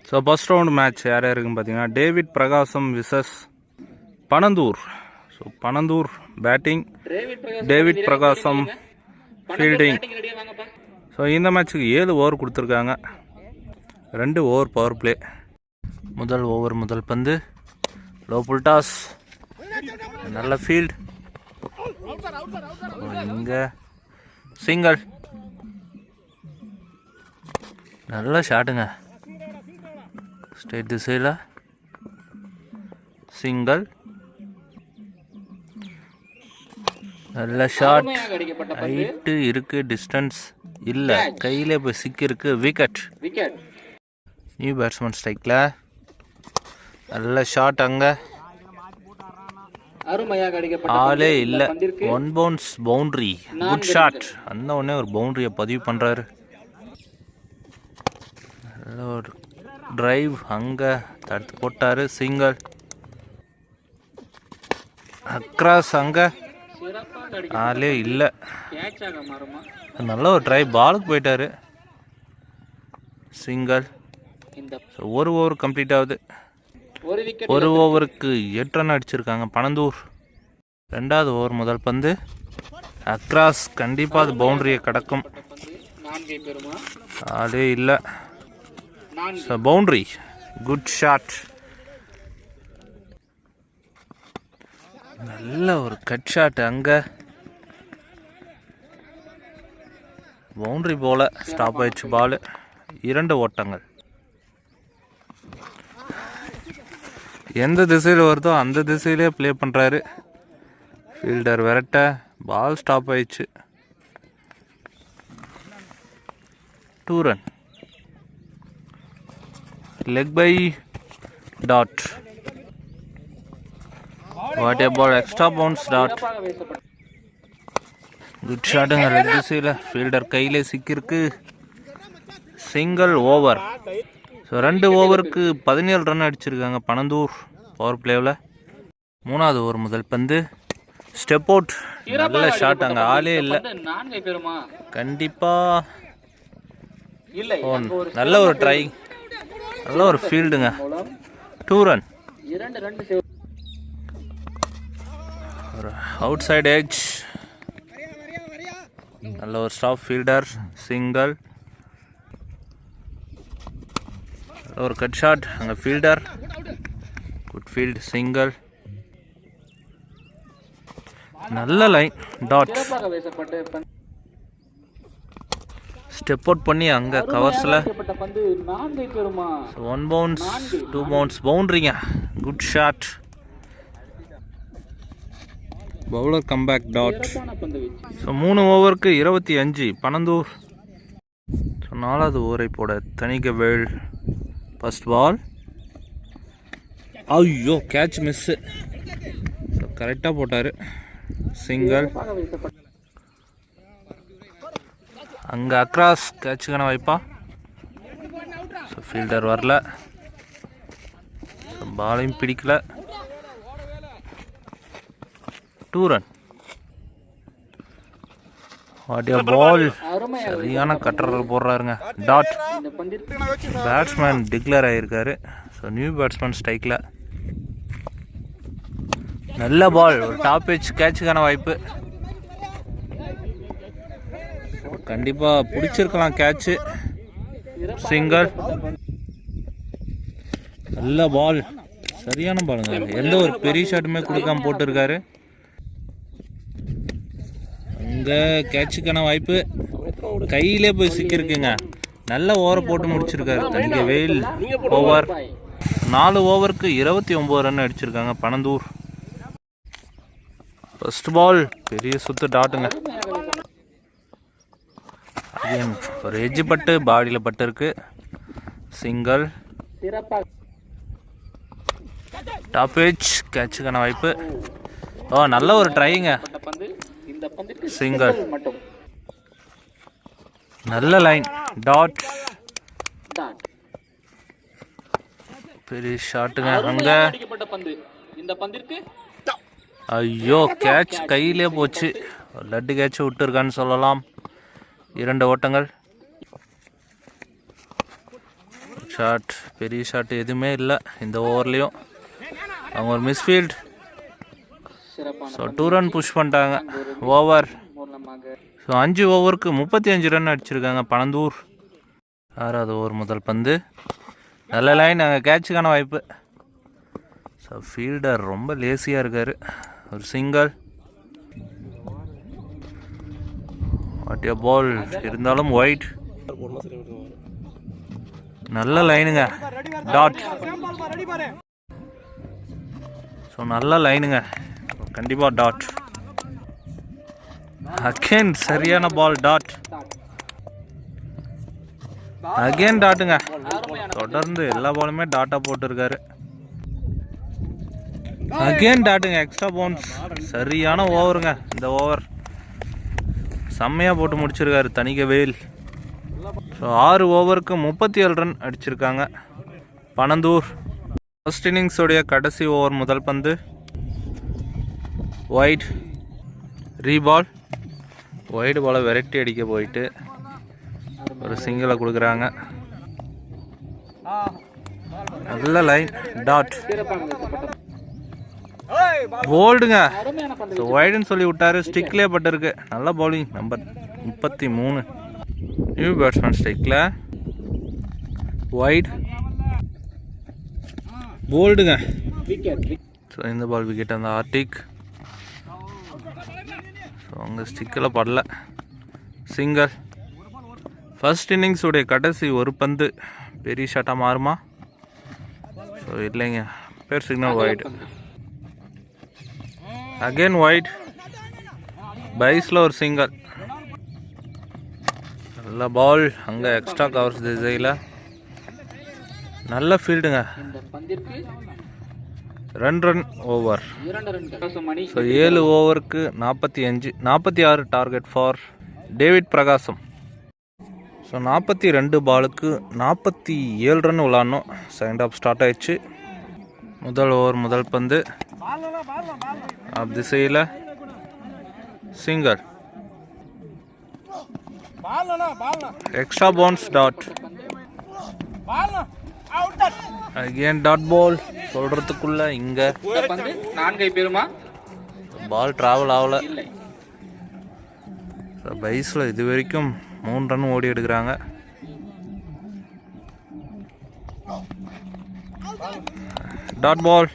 So first round match யார் யாருக்குன்னு பார்த்தீங்கன்னா டேவிட் பிரகாசம் விசஸ் பனந்தூர். ஸோ பனந்தூர் பேட்டிங், டேவிட் பிரகாசம் ஃபீல்டிங். ஸோ இந்த மேட்ச்சுக்கு 7 ஓவர் கொடுத்துருக்காங்க, 2 ஓவர் பவர் பிளே. முதல் ஓவர் முதல் பந்து, லோ புல் டாஸ், நல்ல ஃபீல்ட், இங்கே சிங்கிள், நல்ல ஷாட்டுங்க, ஸ்ட்ரைட் திசையில் சிங்கிள், நல்ல ஷாட், ஹைட்டு இருக்குது, டிஸ்டன்ஸ் இல்லை, கையில் இப்போ சிக்கிருக்கு, விக்கெட். நியூ பேட்ஸ்மேன் ஸ்ட்ரைக்கில், நல்ல ஷாட், அங்கே ஆளே இல்லை, 1 பவுன்ஸ் பவுண்ட்ரி, குட் ஷாட். அந்த உடனே ஒரு பவுண்ட்ரியை பதிவு பண்ணுறாரு. நல்ல ஒரு டிரைவ், அங்கே தடுத்து போட்டார், சிங்கிள், அக்ராஸ், அங்கே ஆளே இல்லை, நல்ல ஒரு டிரைவ், பாலுக்கு போயிட்டாரு, சிங்கிள். ஒரு ஓவர் கம்ப்ளீட் ஆகுது. ஒரு ஓவருக்கு 8 ரன் அடிச்சிருக்காங்க பனந்தூர். 2வது ஓவர் முதல் பந்து, அக்ராஸ், கண்டிப்பாக அது பவுண்டரியை கடக்கும், ஆளே இல்லை, பவுண்டரி, குட் ஷாட், நல்ல ஒரு கட் ஷாட், அங்கே பவுண்டரி போல ஸ்டாப் ஆயிடுச்சு பால். 2 ஓட்டங்கள். எந்த திசையில் வருதோ அந்த திசையிலே ப்ளே பண்ணுறாரு ஃபீல்டர், விரட்ட, பால் ஸ்டாப் ஆயிடுச்சு. 2 run. Leg by dot, what about extra bounce dot, good ஷாட்டுங்க, லெக் திசையில், ஃபீல்டர் கையிலே சிக்கிருக்கு, சிங்கிள். ஓவர். ஸோ 2 ஓவருக்கு 17 ரன் அடிச்சிருக்காங்க பனந்தூர் பவர் பிளேவில். 3வது ஓவர் முதல் பந்து, ஸ்டெப் அவுட், நல்ல ஷாட், அங்கே ஆளே இல்லை, கண்டிப்பாக நல்ல ஒரு ட்ரை, நல்ல ஒரு ஃபீல்டுங்க, 2 ரன். ஒரு அவுட் சைட் எட்ஜ், நல்ல ஒரு ஸ்டாப் ஃபீல்டர், சிங்கிள், ஒரு கட் ஷாட், அங்கே ஃபீல்டர், குட் ஃபீல்ட், சிங்கிள், நல்ல லைன், டாட், ஸ்டெப் அவுட் பண்ணி அங்கே கவர்ஸில் 1 பவுன்ஸ் 2 பவுன்ஸ் பவுண்ட்ரிங்க, good shot, bowler comeback, dot. So 3 ஓவருக்கு 25 பனந்தூர். ஸோ 4வது ஓவரை போட தனிகவேல். ஃபர்ஸ்ட் பால், ஐயோ கேட்ச் மிஸ்ஸு, ஸோ கரெக்டாக போட்டார், சிங்கிள், அங்கே அக்ராஸ், கேட்சுக்கான வாய்ப்பா, ஸோ ஃபீல்டர் வரல, ஸோ பாலையும் பிடிக்கல, 2 ரன். பால் சரியான கட்டர்கள் போடுறாருங்க, டாட். பேட்ஸ்மேன் டிக்ளேர் ஆகியிருக்காரு. ஸோ நியூ பேட்ஸ்மேன் ஸ்ட்ரைக்கில், நல்ல பால், ஒரு டாப் எட்ஜ், கேட்சுக்கான வாய்ப்பு, கண்டிப்பாக பிடிச்சிருக்கலாம் கேட்சு, சிங்கிள், நல்ல பால், சரியான பாலுங்க, எந்த ஒரு பெரிய ஷாட்டுமே கொடுக்காம போட்டிருக்காரு, அங்கே கேட்சுக்கான வாய்ப்பு, கையிலே போய் சிக்கிருக்குங்க, நல்ல ஓவரை போட்டு முடிச்சிருக்காரு தனிகவேல். ஓவர். 4 ஓவருக்கு 29 ரன் அடிச்சிருக்காங்க பனந்தூர். ஃபர்ஸ்ட் பால், பெரிய சுத்து, டாட்டுங்க, ஒரு எஜ்ஜு பட்டு பாடியில் பட்டு இருக்கு, சிங்கிள், டாப் எட்ஜ், கேட்சுக்கான வாய்ப்பு, நல்ல ஒரு ட்ரைங்க, சிங்கிள், நல்ல லைன், டாட், பெரிய ஷாட்டுங்க, அங்கே ஐயோ கேட்ச் கையிலே போச்சு, லட்டு கேட்ச் விட்டுருக்கான்னு சொல்லலாம். 2 ஓட்டங்கள். ஷாட், பெரிய ஷாட் எதுவுமே இல்லை இந்த ஓவர்லேயும். அவங்க ஒரு மிஸ்ஃபீல்ட். ஸோ 2 ரன் புஷ் பண்ணிட்டாங்க ஓவர். ஸோ 5 ஓவருக்கு 35 ரன் அடிச்சிருக்காங்க பனந்தூர். 6வது ஓவர் முதல் பந்து. நல்ல லைன், அங்கே கேட்சுக்கான வாய்ப்பு. ஸோ ஃபீல்டர் ரொம்ப லேசியாக இருக்கார். ஒரு சிங்கிள். வாட்டிய பால் இருந்தாலும் ஒயிட். நல்ல லைனுங்க, டாட். ஸோ நல்ல லைனுங்க, கண்டிப்பாக டாட். அகேன் சரியான பால், டாட். அகேன் டாட்டுங்க. தொடர்ந்து எல்லா பாலுமே டாட்டா போட்டுருக்காரு. அகேன் டாட்டுங்க, எக்ஸ்ட்ரா பவுன்ஸ். சரியான ஓவருங்க இந்த ஓவர். செம்மையாக போட்டு முடிச்சிருக்காரு தனிகவேல். ஸோ 6 ஓவருக்கு 37 ரன் அடிச்சிருக்காங்க பனந்தூர். ஃபர்ஸ்ட் இன்னிங்ஸோடைய கடைசி ஓவர் முதல் பந்து. ஒயிட் ரீபால். ஒயிட் பாலை விரட்டி அடிக்க போயிட்டு ஒரு சிங்கிளை கொடுக்குறாங்க. நல்ல லைன், டாட். போல்டுங்க. ஸோ ஒயிடுன்னு சொல்லி விட்டாரு, ஸ்டிக்லேயே பட்டிருக்கு. நல்ல பவுலிங். நம்பர் 33 நியூ பேட்ஸ்மேன் ஸ்டிக்கில். ஒயிட் போல்டுங்க. ஸோ இந்த பால் விக்கெட் அந்த ஆர்டிக். ஸோ அவங்க ஸ்டிக்கில் படல, சிங்கிள். ஃபர்ஸ்ட் இன்னிங்ஸுடைய கடைசி ஒரு பந்து பெரிய ஷாட்டாக மாறுமா? ஸோ இல்லைங்க, பேர் சிக்னல் ஒயிட். Again wide. பைஸில் ஒரு சிங்கிள். நல்ல பால், அங்கே எக்ஸ்ட்ரா கவர்ஸ் திசையில். நல்ல ஃபீல்டுங்க. 2 ரன் ஓவர். ஸோ 7 ஓவருக்கு 46 target for David Prakasam. So 42 பாலுக்கு 47 ரன் விளாடணும். செகண்ட் ஆஃப் ஸ்டார்ட் ஆயிடுச்சு. முதல் ஓவர் முதல் பந்து. ஆஃப் திசையில் single. Extra bounce, dot. Again dot ball. சொல்றதுக்குள்ள இங்க பால் டிராவல் ஆகல. பைஸில் இது வரைக்கும் 3 ரன் ஓடி எடுக்கிறாங்க. Dot ball.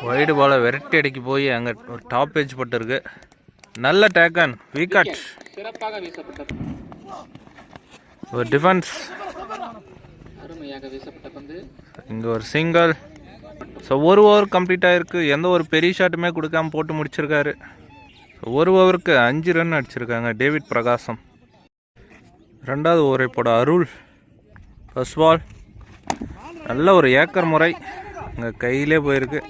ஒயிடு பாலை விரட்டி அடிக்க போய் அங்கே ஒரு டாப் ஏஜ் பட்டிருக்கு. நல்ல டேக்கன், விக்கெட். ஒரு டிஃபென்ஸ். இங்கே ஒரு சிங்கிள். ஸோ 1 ஓவர் கம்ப்ளீட் ஆகிருக்கு. எந்த ஒரு பெரிய ஷாட்டுமே கொடுக்காம போட்டு முடிச்சிருக்காரு. 1 ஓவருக்கு 5 ரன் அடிச்சிருக்காங்க டேவிட் பிரகாசம். 2வது ஓவரை போட அருள். First ball. நல்ல ஒரு ஏக்கர் முறை அங்கே கையிலே போயிருக்கு.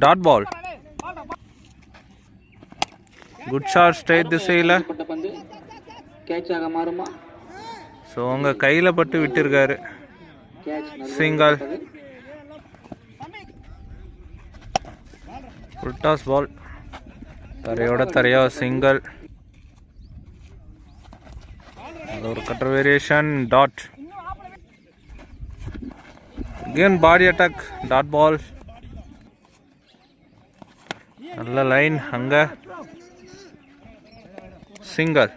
Dot ball. Good shot, straight திசையில். ஸோ உங்கள் கையில் பட்டு விட்டுருக்காரு. சிங்கிள். Full toss ball. தரையோட தரையா சிங்கிள். ஒரு cutter variation, dot. Again body attack, dot ball. நல்ல லைன், அங்கே சிங்கிள்.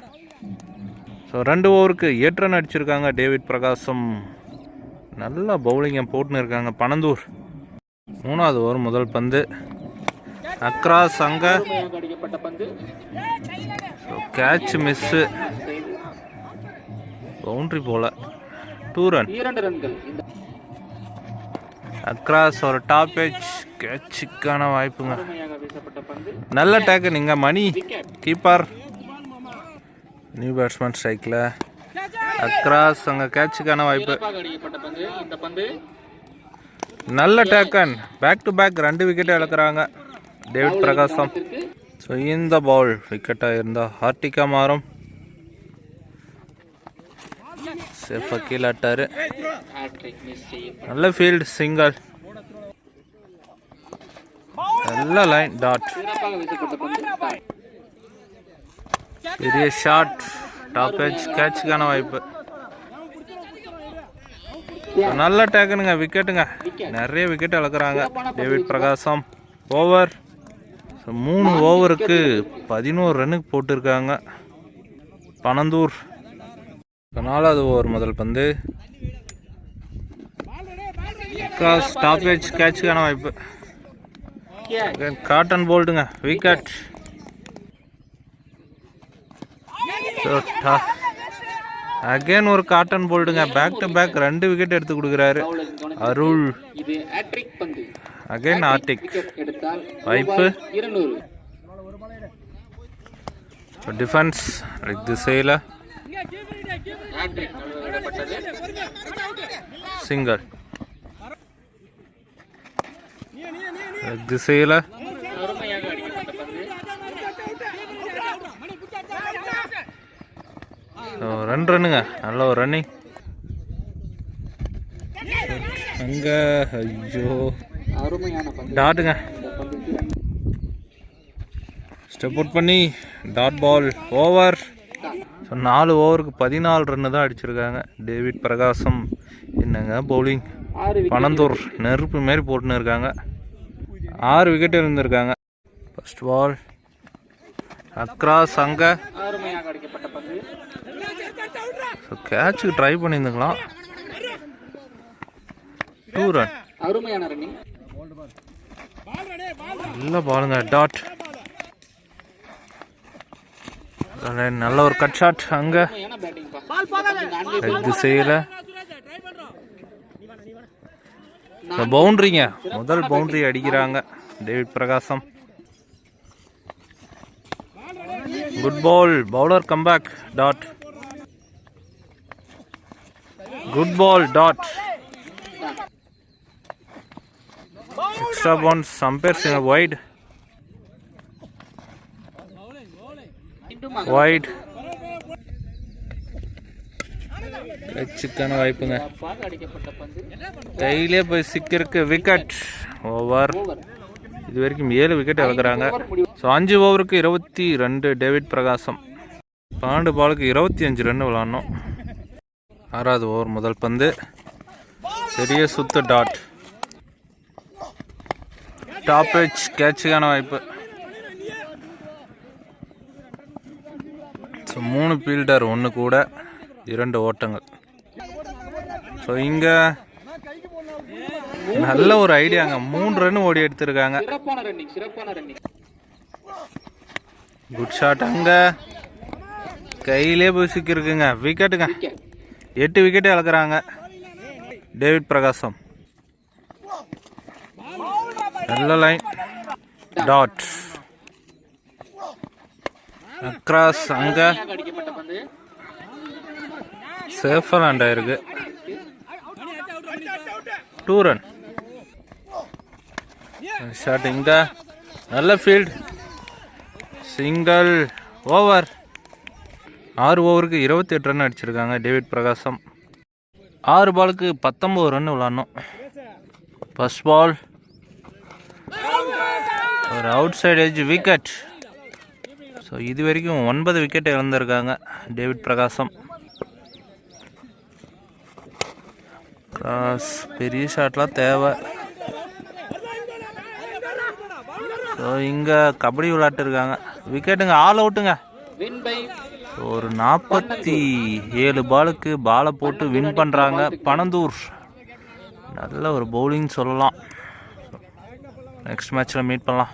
ஸோ 2 ஓவருக்கு 8 ரன் அடிச்சிருக்காங்க டேவிட் பிரகாசம். நல்லா பவுலிங்கை போட்டுன்னு இருக்காங்க பனந்தூர். 3வது ஓவர் முதல் பந்து. அக்ராஸ், அங்கே கேட்ச் மிஸ்ஸு. பவுண்டரி போல. 2 ரன். அக்ராஸ் ஒரு டாப் ஏஜ், கேட்சுக்கான வாய்ப்புங்க. நல்ல டேக்கன். இங்கே மணி கீப்பர். நியூ பேட்ஸ்மேன் ஸ்ட்ரைக்கில். அக்ராஸ், அங்கே கேட்சுக்கான வாய்ப்பு. நல்ல டேக்கன். பேக் டு பேக் 2 விக்கெட்டை இழக்கிறாங்க டேவிட் பிரகாசம். ஸோ இந்த பால் விக்கெட்டாக இருந்தால் ஹார்டிக்கா மாறும். சேஃபாக கீழே ஆட்டாரு. நல்ல ஃபீல்டு, சிங்கிள். நல்ல லைன், டாட். பெரிய ஷாட், டாப் ஏஜ், கேட்சுக்கான வாய்ப்பு. நல்ல டேக்குனுங்க, விக்கெட்டுங்க. நிறைய விக்கெட் இழக்கிறாங்க டேவிட் பிரகாசம். ஓவர் 3 ஓவருக்கு 11 ரன்னுக்கு போட்டிருக்காங்க பனந்தூர். 4வது ஓவர் முதல் பந்து. ஸ்டாப்பேஜ் கேட்சுக்கான வாய்ப்பு. காட்டன் போல்டுங்க, விக்கெட். அகைன் ஒரு காட்டன் போல்டுங்க, பேக் டு பேக் 2 விக்கெட் எடுத்து கொடுக்குறாரு அருள். அகைன் ஆர்டிக் வாய்ப்பு. டிஃபென்ஸ் திசையில் சிங்கிள் திசையில் ரன்னுங்க, நல்ல ஒரு ரன்னிங் அங்க. ஐயோ டாட்டுங்க, ஸ்டெப் அவுட் பண்ணி டாட் பால். ஓவர் 4 ஓவருக்கு 14 ரன்னு தான் அடிச்சிருக்காங்க டேவிட் பிரகாசம். என்னங்க பவுலிங். பனந்தூர் நெருப்பு மாரி போட்டுன்னு இருக்காங்க. 6 விக்கெட் இருந்திருக்காங்க. ஃபர்ஸ்ட் பால் அக்ராஸ் அங்க. கேட்சுக்கு ட்ரை பண்ணியிருந்துக்கலாம். 2 ரன். நல்ல பாலுங்க, டாட். நல்ல ஒரு கட் ஷாட் அங்க திசையில. பவுண்டரிங்க, முதல் பவுண்டரி அடிக்கிறாங்க David Prakasam. Good ball, bowler comeback, dot. Good ball, dot. Extra bounce, umpire சிங்க வைட். வைட் கேட்சுக்கான வாய்ப்புங்க, கையிலே போய் சிக்கிருக்கு. விக்கெட். ஓவர். இது வரைக்கும் 7 விக்கெட் இழக்கிறாங்க. ஸோ 5 ஓவருக்கு 22 டேவிட் பிரகாசம். 12 பாலுக்கு 25 ரன் விளாடணும். 6வது ஓவர் முதல் பந்து. பெரிய சுத்து, டாட். டாப்பேஜ் கேட்சுக்கான வாய்ப்பு. ஸோ 3 ஃபீல்டர், 1 கூட 2 ஓட்டங்கள். ஸோ இங்கே நல்ல ஒரு ஐடியாங்க, 3 ரன் ஓடி எடுத்திருக்காங்க. குட் ஷாட் அங்க, கையிலே போய் சிக்கிருக்குங்க. விக்கெட்டுங்க, 8 விக்கெட் இழக்கிறாங்க டேவிட் பிரகாசம். நல்ல லைன், டாட். அக்ராஸ் அங்க, சேஃபா லேண்ட் ஆயிருக்கு. 2 ரன். ஷாட் இங்க, நல்ல ஃபீல்ட், சிங்கிள். ஓவர். 6 ஓவருக்கு 28 ரன் அடிச்சிருக்காங்க டேவிட் பிரகாசம். 6 பாலுக்கு 19 ரன் விளாடணும். ஃபர்ஸ்ட் பால் ஒரு outside edge, wicket. So இது வரைக்கும் 9 விக்கெட் இழந்திருக்காங்க டேவிட் பிரகாசம். பெரிய ஷாட்லாம் தேவை. ஸோ இங்கே கபடி விளையாட்டு இருக்காங்க. விக்கெட்டுங்க, ஆல் அவுட்டுங்க. ஒரு 47 பாலுக்கு பாலை போட்டு வின் பண்ணுறாங்க பனந்தூர். நல்ல ஒரு பவுலிங் சொல்லலாம். நெக்ஸ்ட் மேட்ச்சில் மீட் பண்ணலாம்.